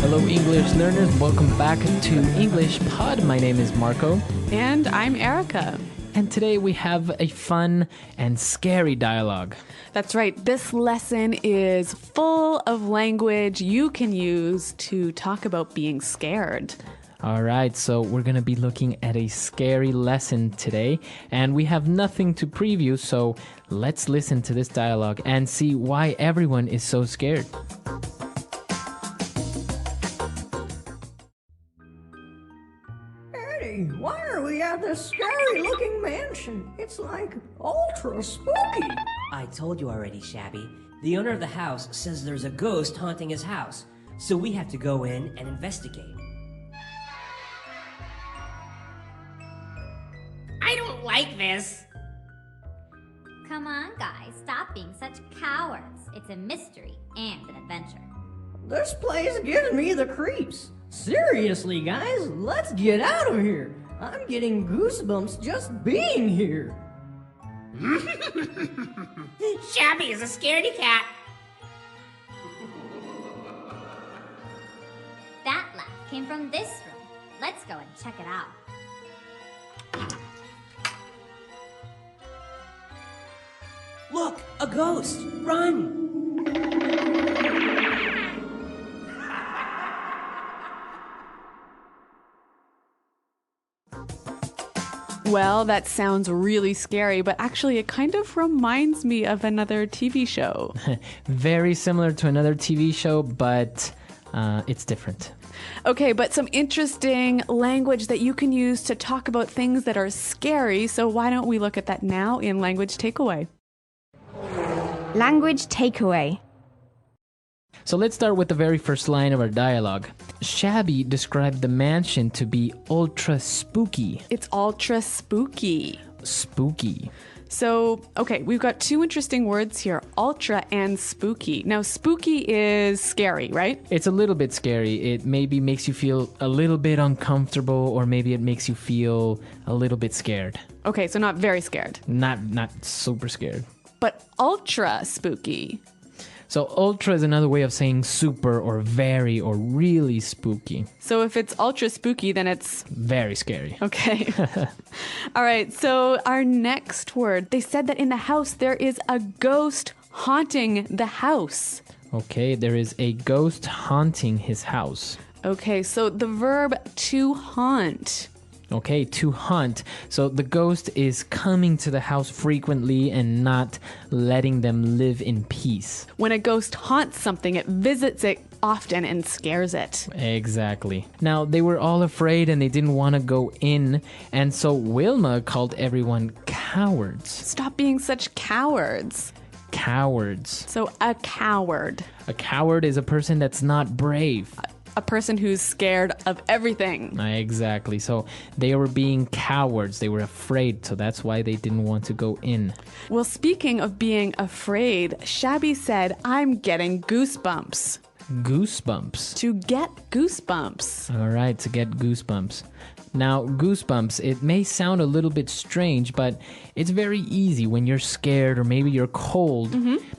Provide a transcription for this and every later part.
Hello, English learners. Welcome back to EnglishPod. My name is Marco. And I'm Erica. And today we have a fun and scary dialogue. That's right. This lesson is full of language you can use to talk about being scared. All right, so we're going to be looking at a scary lesson today, and we have nothing to preview, so let's listen to this dialogue and see why everyone is so scared. Eddie, why are we at this scary-looking mansion? It's like ultra spooky. I told you already, Shabby. The owner of the house says there's a ghost haunting his house, so we have to go in and investigate. I don't like this. Come on, guys, stop being such cowards. It's a mystery and an adventure. This place gives me the creeps. Seriously, guys, let's get out of here. I'm getting goosebumps just being here. Shabby is a scaredy cat. That laugh came from this room. Let's go and check it out. Look, a ghost! Run! Well, that sounds really scary, but actually it kind of reminds me of another TV show. Very similar to another TV show, but it's different. Okay, but some interesting language that you can use to talk about things that are scary. So why don't we look at that now in Language Takeaway? Language takeaway. So let's start with the very first line of our dialogue. Shabby described the mansion to be ultra spooky. It's ultra spooky. Spooky. So, okay, we've got two interesting words here, ultra and spooky. Now, spooky is scary, right? It's a little bit scary. It maybe makes you feel a little bit uncomfortable, or maybe it makes you feel a little bit scared. Okay, so not very scared. Not super scared. But ultra spooky. So ultra is another way of saying super or very or really spooky. So if it's ultra spooky, then it's very scary. Okay. All right. So our next word, they said that in the house there is a ghost haunting the house. Okay, there is a ghost haunting his house. Okay, so the verb to haunt. Okay, to hunt. So the ghost is coming to the house frequently and not letting them live in peace. When a ghost haunts something, it visits it often and scares it. Exactly. Now, they were all afraid and they didn't want to go in, and so Wilma called everyone cowards. Stop being such cowards. Cowards. So a coward. A coward is a person that's not brave. A person who's scared of everything. Exactly. So they were being cowards. They were afraid. So that's why they didn't want to go in. Well, speaking of being afraid, Shabby said, I'm getting goosebumps. Goosebumps. To get goosebumps. All right, to get goosebumps. Now, goosebumps, it may sound a little bit strange, but it's very easy when you're scared or maybe you're cold.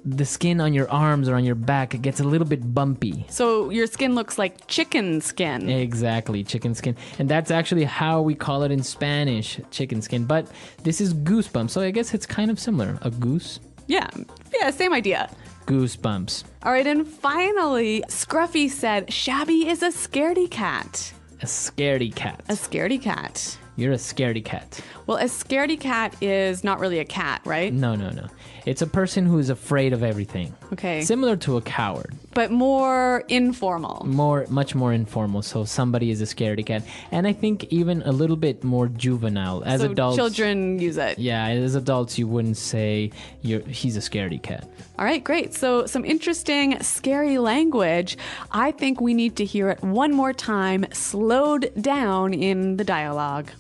The skin on your arms or on your back, it gets a little bit bumpy. So your skin looks like chicken skin. Exactly, chicken skin. And that's actually how we call it in Spanish, chicken skin. But this is goosebumps, so I guess it's kind of similar. A goose? Yeah, same idea. Goosebumps. All right, and finally, Scruffy said, Shabby is a scaredy cat. A scaredy cat. A scaredy cat. You're a scaredy cat. Well, a scaredy cat is not really a cat, right? No. It's a person who is afraid of everything. Okay. Similar to a coward. But more informal. Much more informal. So somebody is a scaredy cat. And I think even a little bit more juvenile. As so adults, children use it. Yeah, as adults, you wouldn't say he's a scaredy cat. All right, great. So some interesting, scary language. I think we need to hear it one more time, slowed down in the dialogue.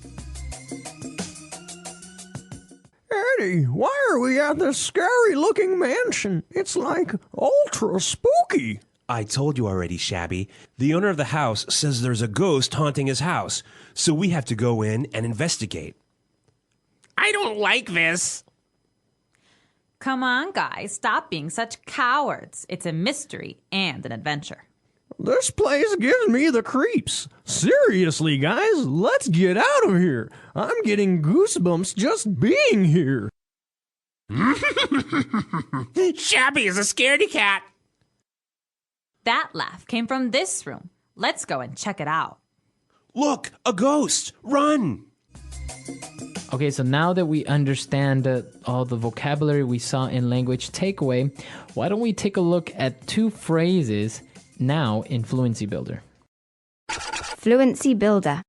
Eddie, why are we at this scary-looking mansion? It's like ultra spooky. I told you already, Shabby. The owner of the house says there's a ghost haunting his house, so we have to go in and investigate. I don't like this. Come on, guys, stop being such cowards. It's a mystery and an adventure. This place gives me the creeps. Seriously, guys, let's get out of here. I'm getting goosebumps just being here. Shabby is a scaredy cat. That laugh came from this room. Let's go and check it out. Look, a ghost! Run! Okay, so now that we understand all the vocabulary we saw in language takeaway, why don't we take a look at 2 phrases now in Fluency Builder? Fluency Builder.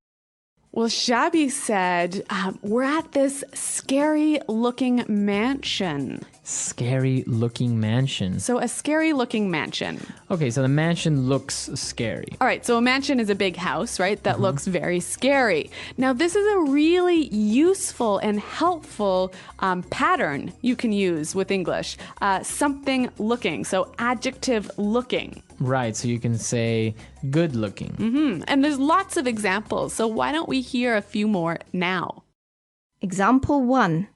Well, Shabby said, we're at this scary-looking mansion. Scary-looking mansion. So a scary-looking mansion. Okay, so the mansion looks scary. All right, so a mansion is a big house, right? That looks very scary. Now, this is a really useful and helpful pattern you can use with English. Something looking, so adjective looking. Right, so you can say good looking. And there's lots of examples, so why don't we hear a few more now? Example 1.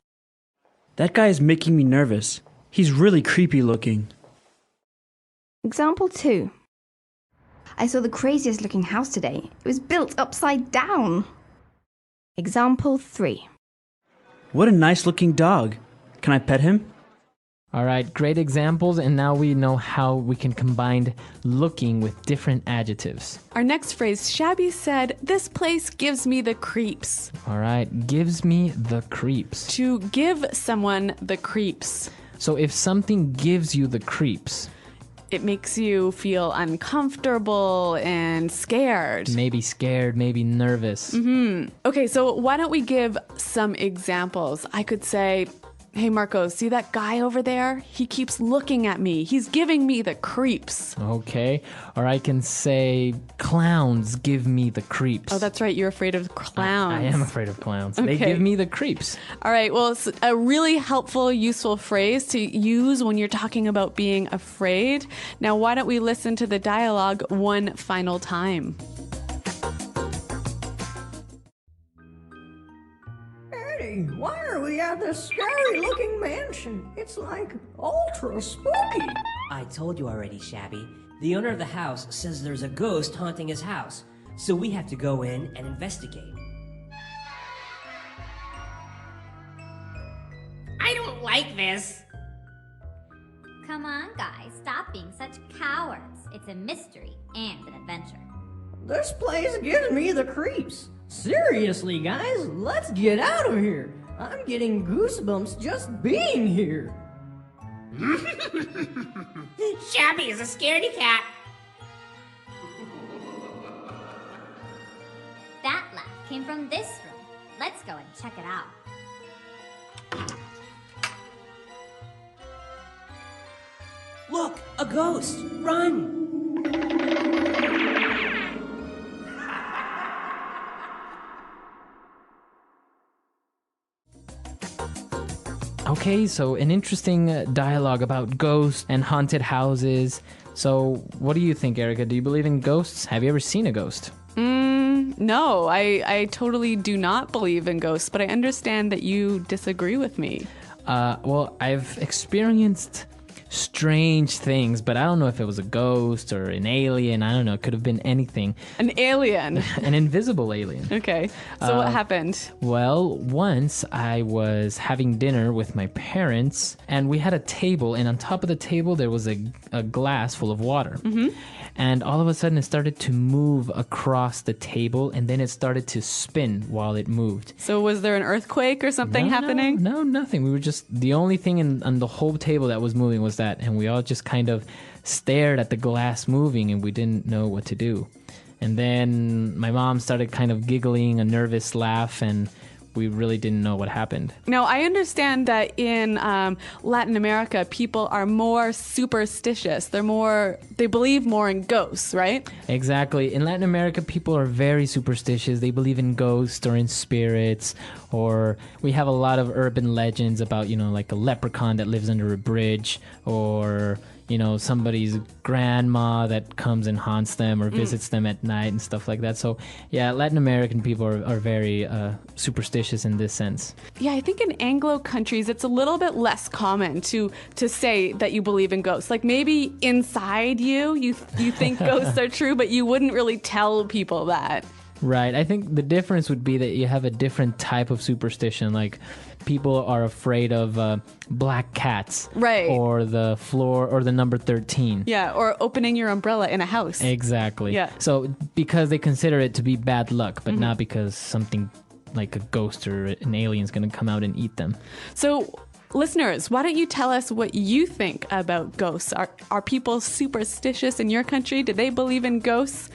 That guy is making me nervous. He's really creepy looking. Example 2. I saw the craziest looking house today. It was built upside down. Example 3. What a nice looking dog. Can I pet him? All right, great examples, and now we know how we can combine looking with different adjectives. Our next phrase, Shabby said, this place gives me the creeps. All right, gives me the creeps. To give someone the creeps. So if something gives you the creeps, it makes you feel uncomfortable and scared. Maybe scared, maybe nervous. Okay, so why don't we give some examples? I could say, hey, Marco, see that guy over there? He keeps looking at me. He's giving me the creeps. Okay. Or I can say, clowns give me the creeps. Oh, that's right. You're afraid of clowns. I am afraid of clowns. Okay. They give me the creeps. All right. Well, it's a really helpful, useful phrase to use when you're talking about being afraid. Now, why don't we listen to the dialogue one final time? Eddie, why are we at this scary-looking mansion? It's like ultra spooky. I told you already, Shabby. The owner of the house says there's a ghost haunting his house, so we have to go in and investigate. I don't like this. Come on, guys, stop being such cowards. It's a mystery and an adventure. This place gives me the creeps. Seriously, guys, let's get out of here. I'm getting goosebumps just being here. Shabby is a scaredy cat. That laugh came from this room. Let's go and check it out. Look, a ghost! Run! Okay, so an interesting dialogue about ghosts and haunted houses. So what do you think, Erica? Do you believe in ghosts? Have you ever seen a ghost? No, I totally do not believe in ghosts, but I understand that you disagree with me. Well, I've experienced strange things, but I don't know if it was a ghost or an alien. I don't know. It could have been anything. An alien. An invisible alien. Okay. So what happened? Well, once I was having dinner with my parents, and we had a table, and on top of the table there was a glass full of water. And all of a sudden it started to move across the table, and then it started to spin while it moved. So was there an earthquake or something happening? No, nothing. We were just, the only thing on the whole table that was moving was that, and we all just kind of stared at the glass moving, and we didn't know what to do. And then my mom started kind of giggling, a nervous laugh, and we really didn't know what happened. Now, I understand that in Latin America, people are more superstitious. They believe more in ghosts, right? Exactly. In Latin America, people are very superstitious. They believe in ghosts or in spirits, or we have a lot of urban legends about, like a leprechaun that lives under a bridge, or somebody's grandma that comes and haunts them or visits them at night and stuff like that. So yeah, Latin American people are very superstitious in this sense. Yeah, I think in Anglo countries it's a little bit less common to say that you believe in ghosts. Like maybe inside you think ghosts are true, but you wouldn't really tell people that. Right. I think the difference would be that you have a different type of superstition. Like people are afraid of black cats. Right. Or the floor or the number 13. Yeah, or opening your umbrella in a house. Exactly. Yeah. So because they consider it to be bad luck, but not because something like a ghost or an alien is going to come out and eat them. So listeners, why don't you tell us what you think about ghosts? Are people superstitious in your country? Do they believe in ghosts?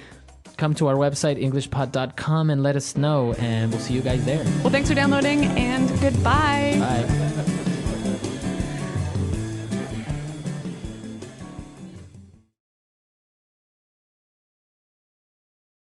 Come to our website, EnglishPod.com, and let us know, and we'll see you guys there. Well, thanks for downloading, and goodbye. Bye.